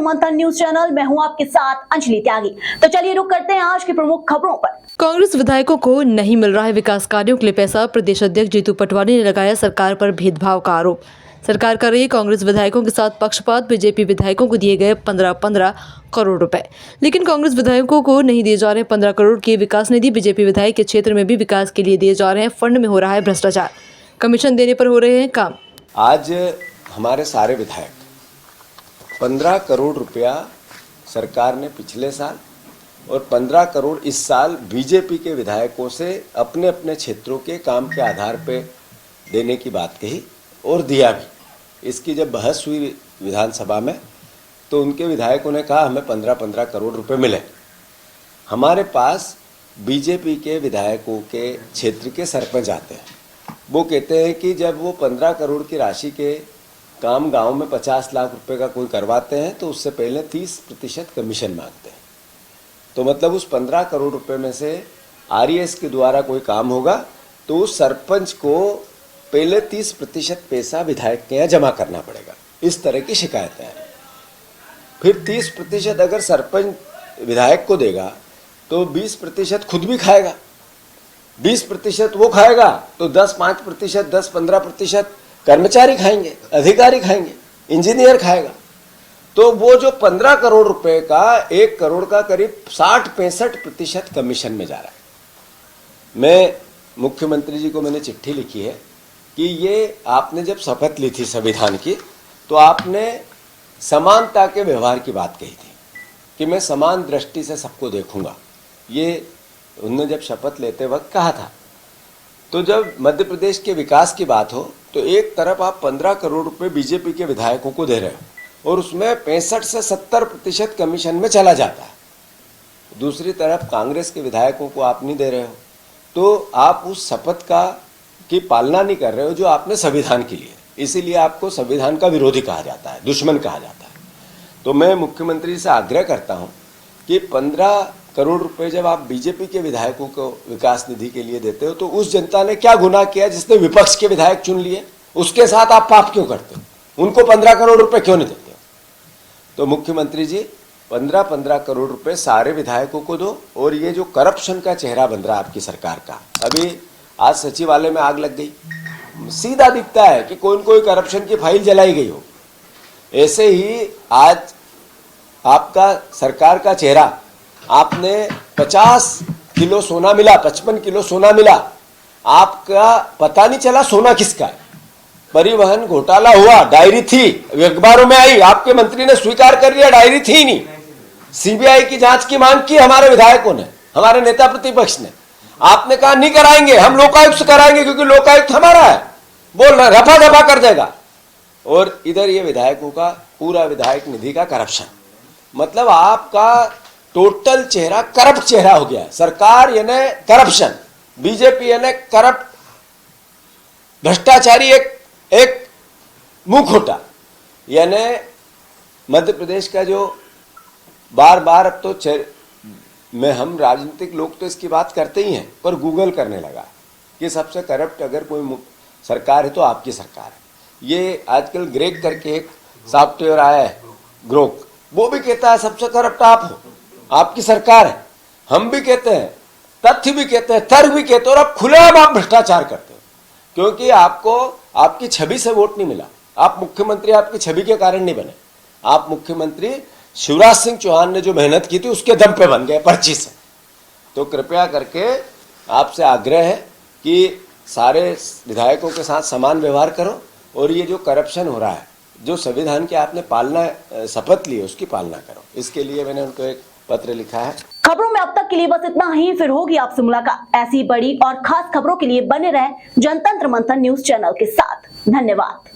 मंथन news channel में हूं आपके साथ अंजलि त्यागी। तो चलिए रुक करते हैं आज की प्रमुख खबरों पर। कांग्रेस विधायकों को नहीं मिल रहा है विकास कार्यों के लिए पैसा। प्रदेश अध्यक्ष जीतू पटवारी ने लगाया सरकार पर भेदभाव का आरोप। सरकार कर रही है कांग्रेस विधायकों के साथ पक्षपात। बीजेपी विधायकों को दिए गए 15-15 करोड़ रुपए, लेकिन कांग्रेस विधायकों को नहीं दिए जा रहे 15 करोड़ की विकास निधि। बीजेपी विधायक के क्षेत्र में भी विकास के लिए दिए जा रहे हैं फंड में हो रहा है भ्रष्टाचार। कमीशन देने पर हो रहे हैं काम। आज हमारे सारे विधायक 15 करोड़ रुपया सरकार ने पिछले साल और 15 करोड़ इस साल बीजेपी के विधायकों से अपने अपने क्षेत्रों के काम के आधार पे देने की बात कही और दिया भी। इसकी जब बहस हुई विधानसभा में तो उनके विधायकों ने कहा हमें 15-15 करोड़ रुपए मिले। हमारे पास बीजेपी के विधायकों के क्षेत्र के सरपंच आते हैं, वो कहते हैं कि जब वो 15 करोड़ की राशि के काम गांव में 50 लाख रुपए का कोई करवाते हैं तो उससे पहले 30% कमीशन मांगते हैं। तो मतलब उस 15 करोड़ रुपए में से आरईएस के द्वारा कोई काम होगा तो उस सरपंच को पहले 30% पैसा विधायक के यहाँ जमा करना पड़ेगा। इस तरह की शिकायतें हैं। फिर 30% अगर सरपंच विधायक को देगा तो 20% खुद भी खाएगा, 20% वो खाएगा तो 10-5%, 10-15% कर्मचारी खाएंगे, अधिकारी खाएंगे, इंजीनियर खाएगा। तो वो जो 15 करोड़ रुपए का 1 करोड़ का करीब 60-65% कमीशन में जा रहा है। मैं मुख्यमंत्री जी को मैंने चिट्ठी लिखी है कि ये आपने जब शपथ ली थी संविधान की तो आपने समानता के व्यवहार की बात कही थी कि मैं समान दृष्टि से सबको देखूंगा। ये उन्होंने जब शपथ लेते वक्त कहा था। तो जब मध्य प्रदेश के विकास की बात हो तो एक तरफ आप 15 करोड़ रुपए बीजेपी के विधायकों को दे रहे हो और उसमें 65 से 70% कमीशन में चला जाता है। दूसरी तरफ कांग्रेस के विधायकों को आप नहीं दे रहे हो तो आप उस शपथ की पालना नहीं कर रहे हो जो आपने संविधान के लिए, इसीलिए आपको संविधान का विरोधी कहा जाता है, दुश्मन कहा जाता है। तो मैं मुख्यमंत्री से आग्रह करता हूं कि 15 करोड़ रुपए जब आप बीजेपी के विधायकों को विकास निधि के लिए देते हो तो उस जनता ने क्या गुनाह किया जिसने विपक्ष के विधायक चुन लिए, उसके साथ आप पाप क्यों करते हो? उनको 15 करोड़ रुपए क्यों नहीं देते हो? तो मुख्यमंत्री जी 15-15 करोड़ रुपए सारे विधायकों को दो। और ये जो करप्शन का चेहरा बन रहा है आपकी सरकार का, अभी आज सचिवालय में आग लग गई, सीधा दिखता है कि कोई करप्शन की फाइल जलाई गई हो। ऐसे ही आज आपका सरकार का चेहरा, आपने 50 किलो सोना मिला, 55 किलो सोना मिला, आपका पता नहीं चला सोना किसका है। परिवहन घोटाला हुआ, डायरी थी, अखबारों में आई, आपके मंत्री ने स्वीकार कर लिया डायरी थी नहीं। सीबीआई की जांच की मांग की हमारे विधायकों ने, हमारे नेता प्रतिपक्ष ने। आपने कहा नहीं कराएंगे, हम लोकायुक्त से कराएंगे क्योंकि लोकायुक्त हमारा है, बोल रहे रफा दफा कर देगा। और इधर ये विधायकों का पूरा विधायक निधि का करप्शन, मतलब आपका टोटल चेहरा करप्ट चेहरा हो गया है। सरकार यानी करप्शन, बीजेपी यानी करप्ट, भ्रष्टाचारी, एक मुंहखोटा। यानी मध्य प्रदेश का जो बार बार अब तो हम राजनीतिक लोग तो इसकी बात करते ही हैं, पर गूगल करने लगा कि सबसे करप्ट अगर कोई सरकार है तो आपकी सरकार है। ये आजकल ग्रेक करके एक सॉफ्टवेयर आया है ग्रोक, वो भी कहता है सबसे करप्ट आप हो, आपकी सरकार है। हम भी कहते हैं, तथ्य भी कहते हैं, तर्क भी कहते हैं, और अब खुलेआम आप भ्रष्टाचार करते हो क्योंकि आपको आपकी छवि से वोट नहीं मिला। आप मुख्यमंत्री आपकी छवि के कारण नहीं बने। आप मुख्यमंत्री शिवराज सिंह चौहान ने जो मेहनत की थी उसके दम पे बन गए, पर्ची से। तो कृपया करके आपसे आग्रह है कि सारे विधायकों के साथ समान व्यवहार करो और ये जो करप्शन हो रहा है, जो संविधान की आपने पालना शपथ ली है उसकी पालना करो। इसके लिए मैंने उनको एक पत्र लिखा है। खबरों में अब तक के लिए बस इतना ही। फिर होगी आपसे मुलाकात ऐसी बड़ी और खास खबरों के लिए बने रहे जनतंत्र मंथन न्यूज चैनल के साथ। धन्यवाद।